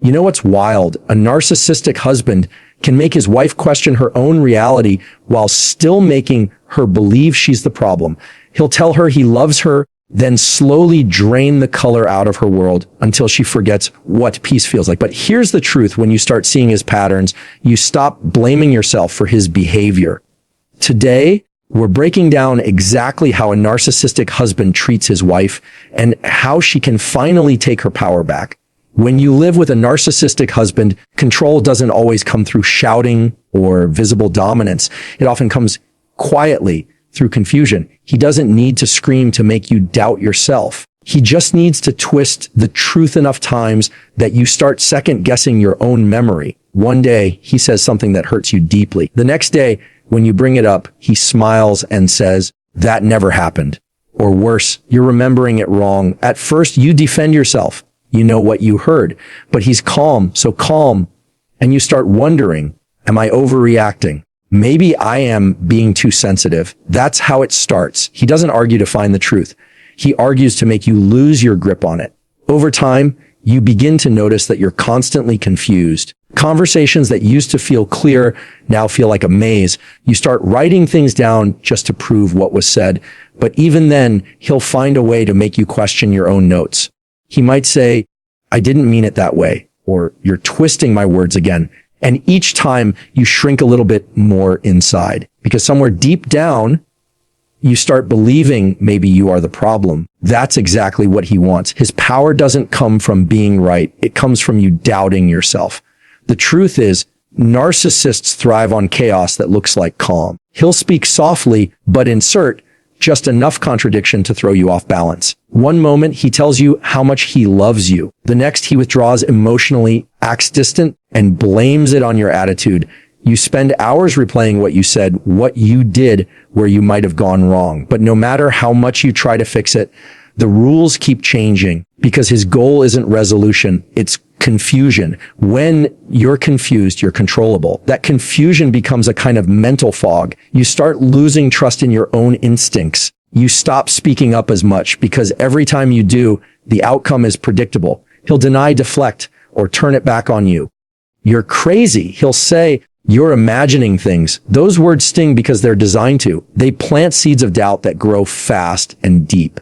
You know what's wild? A narcissistic husband can make his wife question her own reality while still making her believe she's the problem. He'll tell her he loves her, then slowly drain the color out of her world until she forgets what peace feels like. But here's the truth: when you start seeing his patterns, you stop blaming yourself for his behavior. Today, we're breaking down exactly how a narcissistic husband treats his wife and how she can finally take her power back. When you live with a narcissistic husband, control doesn't always come through shouting or visible dominance. It often comes quietly through confusion. He doesn't need to scream to make you doubt yourself. He just needs to twist the truth enough times that you start second guessing your own memory. One day, he says something that hurts you deeply. The next day, when you bring it up, he smiles and says, "That never happened." Or worse, you're remembering it wrong. At first, you defend yourself. You know what you heard, but he's calm, so calm. And you start wondering, am I overreacting? Maybe I am being too sensitive. That's how it starts. He doesn't argue to find the truth. He argues to make you lose your grip on it. Over time, you begin to notice that you're constantly confused. Conversations that used to feel clear now feel like a maze. You start writing things down just to prove what was said. But even then, he'll find a way to make you question your own notes. He might say, "I didn't mean it that way," or "You're twisting my words again." And each time you shrink a little bit more inside, because somewhere deep down, you start believing maybe you are the problem. That's exactly what he wants. His power doesn't come from being right. It comes from you doubting yourself. The truth is, narcissists thrive on chaos that looks like calm. He'll speak softly, but insert just enough contradiction to throw you off balance. One moment, he tells you how much he loves you. The next, he withdraws emotionally, acts distant, and blames it on your attitude. You spend hours replaying what you said, what you did, where you might have gone wrong. But no matter how much you try to fix it, the rules keep changing because his goal isn't resolution, it's confusion. When you're confused, you're controllable. That confusion becomes a kind of mental fog. You start losing trust in your own instincts. You stop speaking up as much because every time you do, the outcome is predictable. He'll deny, deflect, or turn it back on you. "You're crazy." He'll say, "You're imagining things." Those words sting because they're designed to. They plant seeds of doubt that grow fast and deep.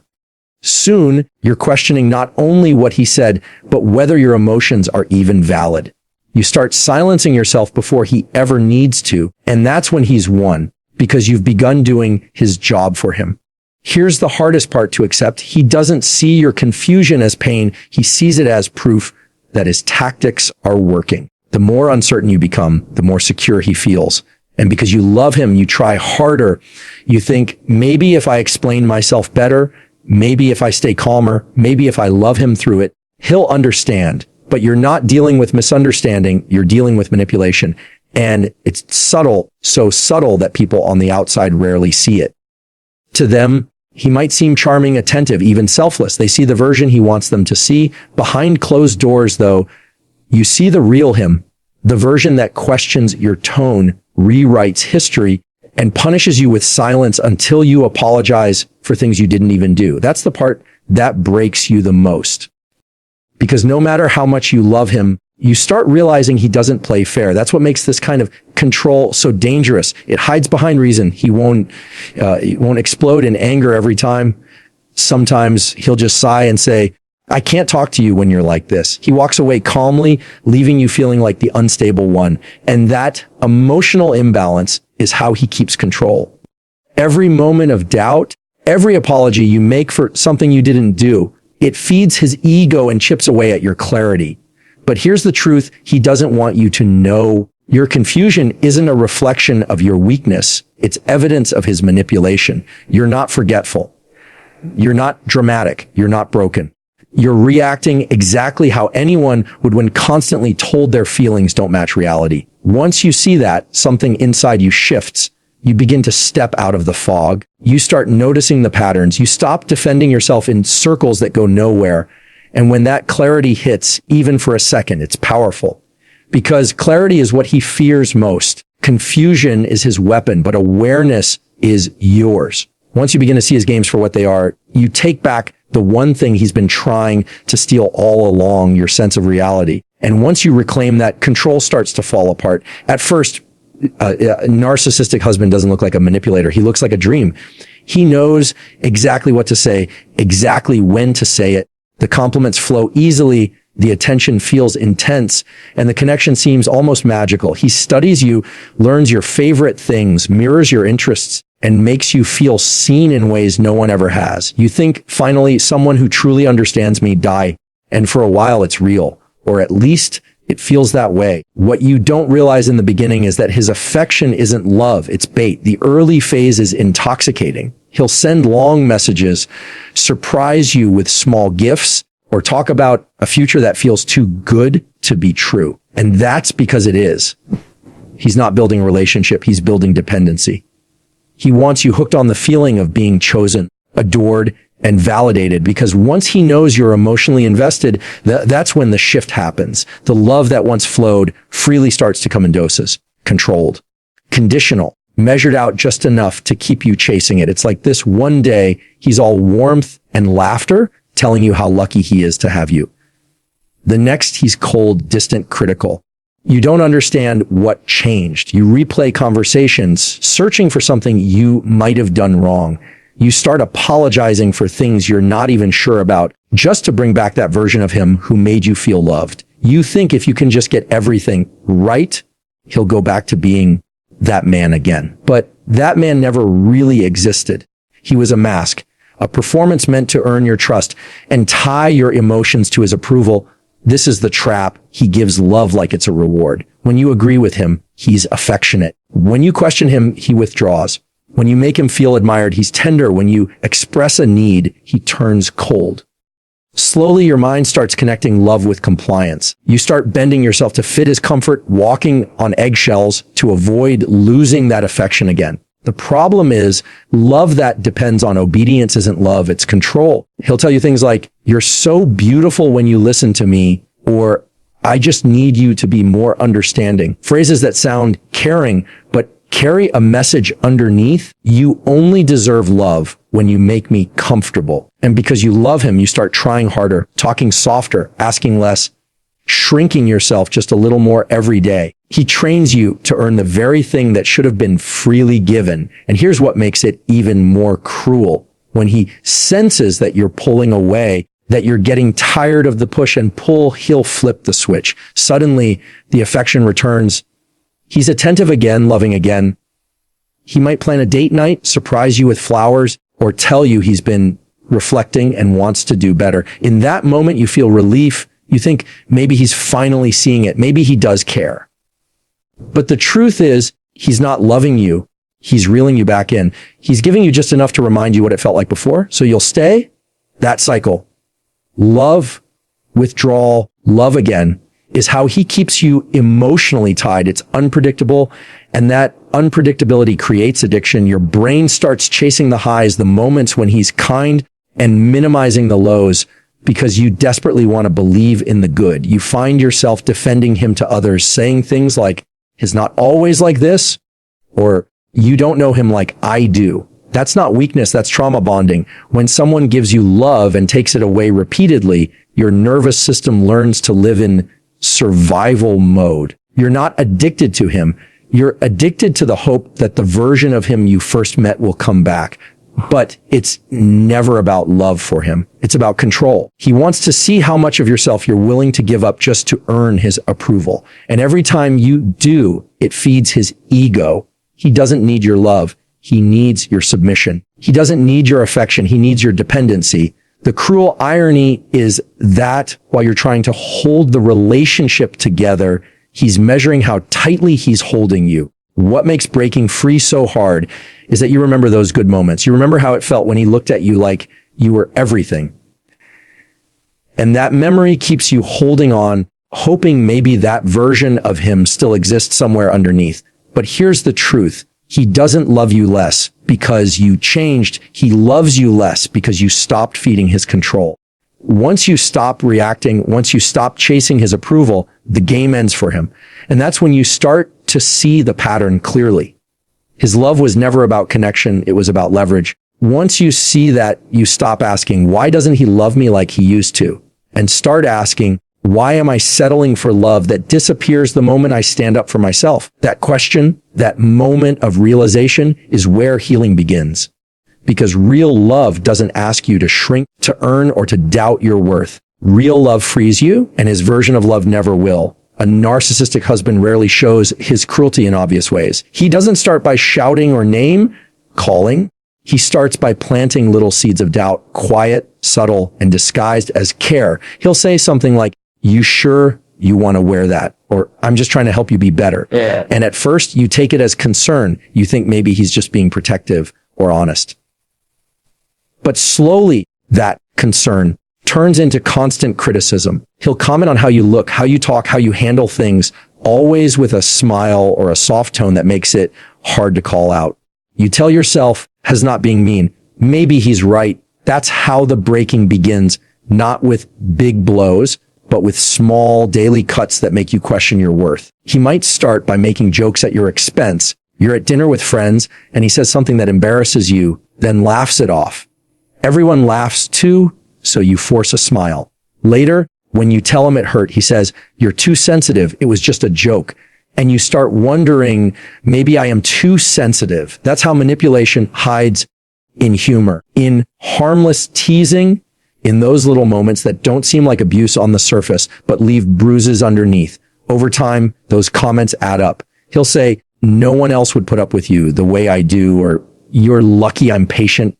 Soon, you're questioning not only what he said, but whether your emotions are even valid. You start silencing yourself before he ever needs to, and that's when he's won, because you've begun doing his job for him. Here's the hardest part to accept. He doesn't see your confusion as pain. He sees it as proof that his tactics are working. The more uncertain you become, the more secure he feels. And because you love him, you try harder. You think, maybe if I explain myself better, maybe if I stay calmer, maybe if I love him through it, he'll understand. But you're not dealing with misunderstanding, you're dealing with manipulation. And it's subtle, so subtle that people on the outside rarely see it. To them, he might seem charming, attentive, even selfless. They see the version he wants them to see. Behind closed doors, though, you see the real him, the version that questions your tone, rewrites history, and punishes you with silence until you apologize for things you didn't even do. That's the part that breaks you the most. Because no matter how much you love him, you start realizing he doesn't play fair. That's what makes this kind of control so dangerous. It hides behind reason. He won't explode in anger every time. Sometimes he'll just sigh and say, "I can't talk to you when you're like this." He walks away calmly, leaving you feeling like the unstable one. And that emotional imbalance is how he keeps control. Every moment of doubt, every apology you make for something you didn't do, it feeds his ego and chips away at your clarity. But here's the truth: he doesn't want you to know. Your confusion isn't a reflection of your weakness. It's evidence of his manipulation. You're not forgetful. You're not dramatic. You're not broken. You're reacting exactly how anyone would when constantly told their feelings don't match reality. Once you see that, something inside you shifts. You begin to step out of the fog. You start noticing the patterns. You stop defending yourself in circles that go nowhere. And when that clarity hits, even for a second, it's powerful. Because clarity is what he fears most. Confusion is his weapon, but awareness is yours. Once you begin to see his games for what they are, you take back the one thing he's been trying to steal all along, your sense of reality. And once you reclaim that, control starts to fall apart. At first, a narcissistic husband doesn't look like a manipulator. He looks like a dream. He knows exactly what to say, exactly when to say it. The compliments flow easily. The attention feels intense, and the connection seems almost magical. He studies you, learns your favorite things, mirrors your interests, and makes you feel seen in ways no one ever has. You think, finally, someone who truly understands me, die. And for a while, it's real, or at least it feels that way. What you don't realize in the beginning is that his affection isn't love, it's bait. The early phase is intoxicating. He'll send long messages, surprise you with small gifts, or talk about a future that feels too good to be true. And that's because it is. He's not building a relationship, he's building dependency. He wants you hooked on the feeling of being chosen, adored, and validated, because once he knows you're emotionally invested, that's when the shift happens. The love that once flowed freely starts to come in doses. Controlled, conditional, measured out just enough to keep you chasing it. It's like this one day, he's all warmth and laughter, telling you how lucky he is to have you. The next, he's cold, distant, critical. You don't understand what changed. You replay conversations, searching for something you might have done wrong. You start apologizing for things you're not even sure about, just to bring back that version of him who made you feel loved. You think if you can just get everything right, he'll go back to being that man again. But that man never really existed. He was a mask, a performance meant to earn your trust and tie your emotions to his approval. This is the trap. He gives love like it's a reward. When you agree with him, he's affectionate. When you question him, he withdraws. When you make him feel admired, he's tender. When you express a need, he turns cold. Slowly, your mind starts connecting love with compliance. You start bending yourself to fit his comfort, walking on eggshells to avoid losing that affection again. The problem is, love that depends on obedience isn't love, it's control. He'll tell you things like, "You're so beautiful when you listen to me," or "I just need you to be more understanding." Phrases that sound caring, but carry a message underneath. You only deserve love when you make me comfortable. And because you love him, you start trying harder, talking softer, asking less, shrinking yourself just a little more every day. He trains you to earn the very thing that should have been freely given. And here's what makes it even more cruel. When he senses that you're pulling away, that you're getting tired of the push and pull, he'll flip the switch. Suddenly, the affection returns. He's attentive again, loving again. He might plan a date night, surprise you with flowers, or tell you he's been reflecting and wants to do better. In that moment, you feel relief. You think maybe he's finally seeing it. Maybe he does care. But the truth is, he's not loving you. He's reeling you back in. He's giving you just enough to remind you what it felt like before. So you'll stay. That cycle. Love, withdrawal, love again is how he keeps you emotionally tied. It's unpredictable. And that unpredictability creates addiction. Your brain starts chasing the highs, the moments when he's kind, and minimizing the lows, because you desperately want to believe in the good. You find yourself defending him to others, saying things like, "He's not always like this," or "You don't know him like I do." That's not weakness, that's trauma bonding. When someone gives you love and takes it away repeatedly, your nervous system learns to live in survival mode. You're not addicted to him. You're addicted to the hope that the version of him you first met will come back. But it's never about love for him. It's about control. He wants to see how much of yourself you're willing to give up just to earn his approval. And every time you do, it feeds his ego. He doesn't need your love. He needs your submission. He doesn't need your affection. He needs your dependency. The cruel irony is that while you're trying to hold the relationship together, he's measuring how tightly he's holding you. What makes breaking free so hard is that you remember those good moments. You remember how it felt when he looked at you like you were everything. And that memory keeps you holding on, hoping maybe that version of him still exists somewhere underneath. But here's the truth. He doesn't love you less because you changed. He loves you less because you stopped feeding his control. Once you stop reacting, once you stop chasing his approval, the game ends for him. And that's when you start to see the pattern clearly. His love was never about connection. It was about leverage. Once you see that, you stop asking, why doesn't he love me like he used to? And start asking, Why am I settling for love that disappears the moment I stand up for myself? That question, that moment of realization is where healing begins. Because real love doesn't ask you to shrink, to earn, or to doubt your worth. Real love frees you, and his version of love never will. A narcissistic husband rarely shows his cruelty in obvious ways. He doesn't start by shouting or name calling. He starts by planting little seeds of doubt, quiet, subtle, and disguised as care. He'll say something like, "You sure you want to wear that?" Or, "I'm just trying to help you be better." Yeah. And at first, you take it as concern. You think maybe he's just being protective or honest. But slowly, that concern turns into constant criticism. He'll comment on how you look, how you talk, how you handle things, always with a smile or a soft tone that makes it hard to call out. You tell yourself, "Has not being mean. Maybe he's right." That's how the breaking begins, not with big blows, but with small daily cuts that make you question your worth. He might start by making jokes at your expense. You're at dinner with friends and he says something that embarrasses you, then laughs it off. Everyone laughs too, so you force a smile. Later, when you tell him it hurt, he says, "You're too sensitive. It was just a joke." And you start wondering, maybe I am too sensitive. That's how manipulation hides in humor, in harmless teasing, in those little moments that don't seem like abuse on the surface, but leave bruises underneath. Over time, those comments add up. He'll say, "No one else would put up with you the way I do," or "You're lucky I'm patient."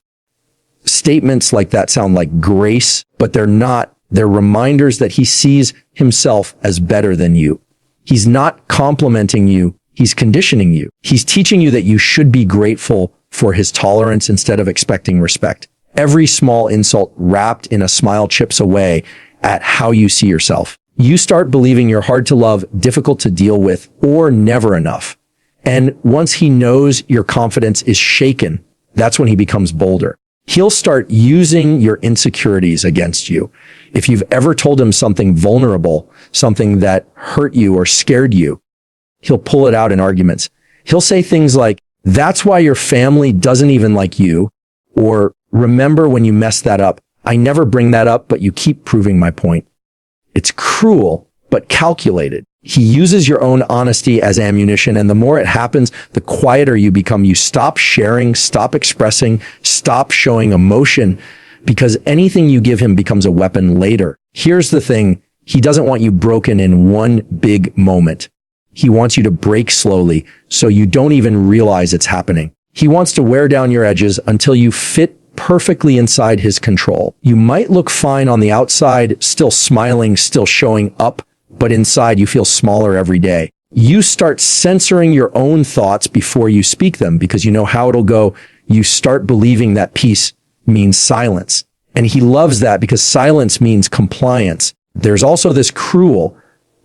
Statements like that sound like grace, but they're not. They're reminders that he sees himself as better than you. He's not complimenting you. He's conditioning you. He's teaching you that you should be grateful for his tolerance instead of expecting respect. Every small insult wrapped in a smile chips away at how you see yourself. You start believing you're hard to love, difficult to deal with, or never enough. And once he knows your confidence is shaken, that's when he becomes bolder. He'll start using your insecurities against you. If you've ever told him something vulnerable, something that hurt you or scared you, he'll pull it out in arguments. He'll say things like, "That's why your family doesn't even like you," or "Remember when you messed that up? I never bring that up, but you keep proving my point." It's cruel, but calculated. He uses your own honesty as ammunition, and the more it happens, the quieter you become. You stop sharing, stop expressing, stop showing emotion, because anything you give him becomes a weapon later. Here's the thing. He doesn't want you broken in one big moment. He wants you to break slowly, so you don't even realize it's happening. He wants to wear down your edges until you fit perfectly inside his control. You might look fine on the outside, still smiling, still showing up, but inside you feel smaller every day. You start censoring your own thoughts before you speak them because you know how it'll go. You start believing that peace means silence. And he loves that because silence means compliance. There's also this cruel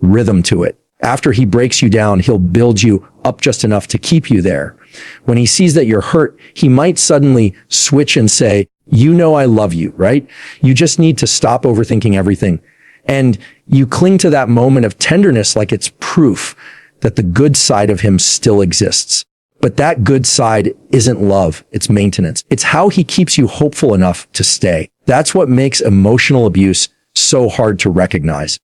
rhythm to it. After he breaks you down, he'll build you up just enough to keep you there. When he sees that you're hurt, he might suddenly switch and say, "You know I love you, right? You just need to stop overthinking everything." And you cling to that moment of tenderness like it's proof that the good side of him still exists. But that good side isn't love, it's maintenance. It's how he keeps you hopeful enough to stay. That's what makes emotional abuse so hard to recognize.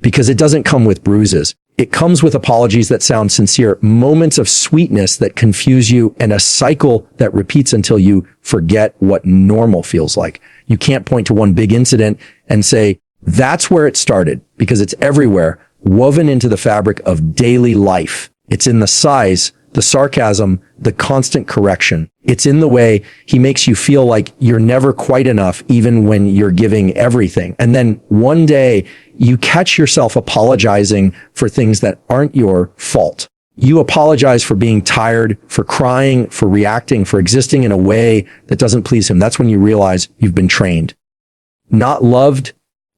Because it doesn't come with bruises. It comes with apologies that sound sincere, moments of sweetness that confuse you, and a cycle that repeats until you forget what normal feels like. You can't point to one big incident and say, "That's where it started," because it's everywhere, woven into the fabric of daily life. It's in the sighs, the sarcasm, the constant correction. It's in the way he makes you feel like you're never quite enough, even when you're giving everything. And then one day you catch yourself apologizing for things that aren't your fault. You apologize for being tired, for crying, for reacting, for existing in a way that doesn't please him. That's when you realize you've been trained. Not loved,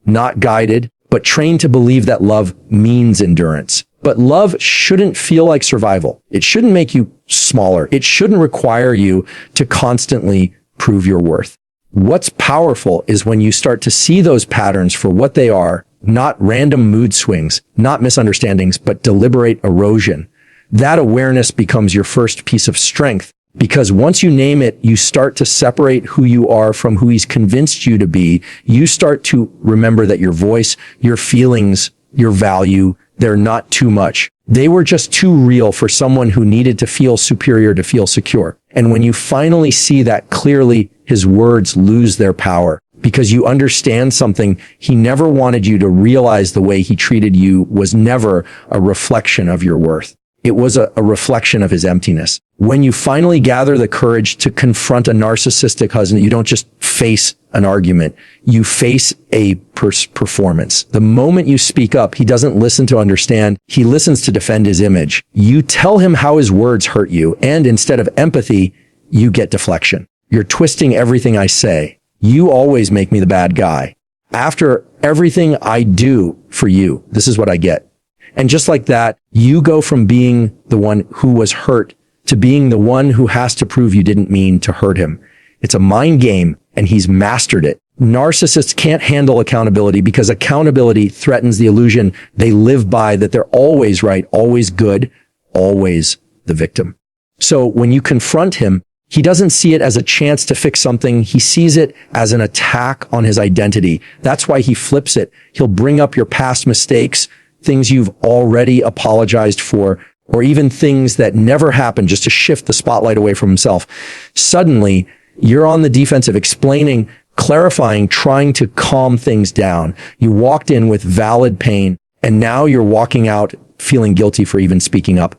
not guided, but trained to believe that love means endurance. But love shouldn't feel like survival. It shouldn't make you smaller. It shouldn't require you to constantly prove your worth. What's powerful is when you start to see those patterns for what they are, not random mood swings, not misunderstandings, but deliberate erosion. That awareness becomes your first piece of strength, Because once you name it, you start to separate who you are from who he's convinced you to be. You start to remember that your voice, your feelings, your value, they're not too much. They were just too real for someone who needed to feel superior to feel secure. And when you finally see that clearly, his words lose their power because you understand something. He never wanted you to realize the way he treated you was never a reflection of your worth. It was a reflection of his emptiness. When you finally gather the courage to confront a narcissistic husband, you don't just face an argument. You face a performance. The moment you speak up, he doesn't listen to understand. He listens to defend his image. You tell him how his words hurt you, and instead of empathy, you get deflection. You're twisting everything I say. You always make me the bad guy. After everything I do for you, this is what I get. And just like that, you go from being the one who was hurt to being the one who has to prove you didn't mean to hurt him. It's a mind game, and he's mastered it. Narcissists can't handle accountability because accountability threatens the illusion they live by that they're always right, always good, always the victim. So when you confront him, he doesn't see it as a chance to fix something. He sees it as an attack on his identity. That's why he flips it. He'll bring up your past mistakes, things you've already apologized for, or even things that never happened just to shift the spotlight away from himself. Suddenly, you're on the defensive, explaining, clarifying, trying to calm things down. You walked in with valid pain, and now you're walking out feeling guilty for even speaking up.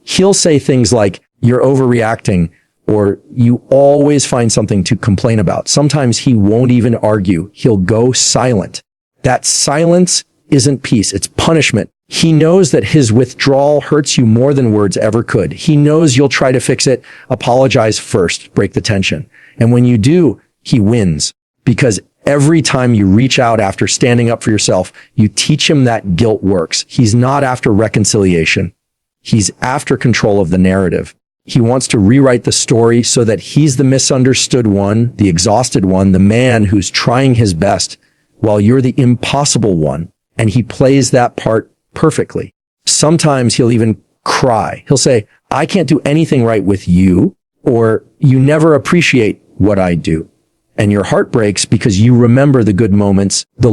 He'll say things like, "You're overreacting," or "You always find something to complain about." Sometimes he won't even argue. He'll go silent. That silence isn't peace, it's punishment. He knows that his withdrawal hurts you more than words ever could. He knows you'll try to fix it, apologize first, break the tension. And when you do, he wins. Because every time you reach out after standing up for yourself, you teach him that guilt works. He's not after reconciliation. He's after control of the narrative. He wants to rewrite the story so that he's the misunderstood one, the exhausted one, the man who's trying his best, while you're the impossible one. And he plays that part perfectly. Sometimes he'll even cry. He'll say, "I can't do anything right with you," or "You never appreciate what I do." And your heart breaks because you remember the good moments, the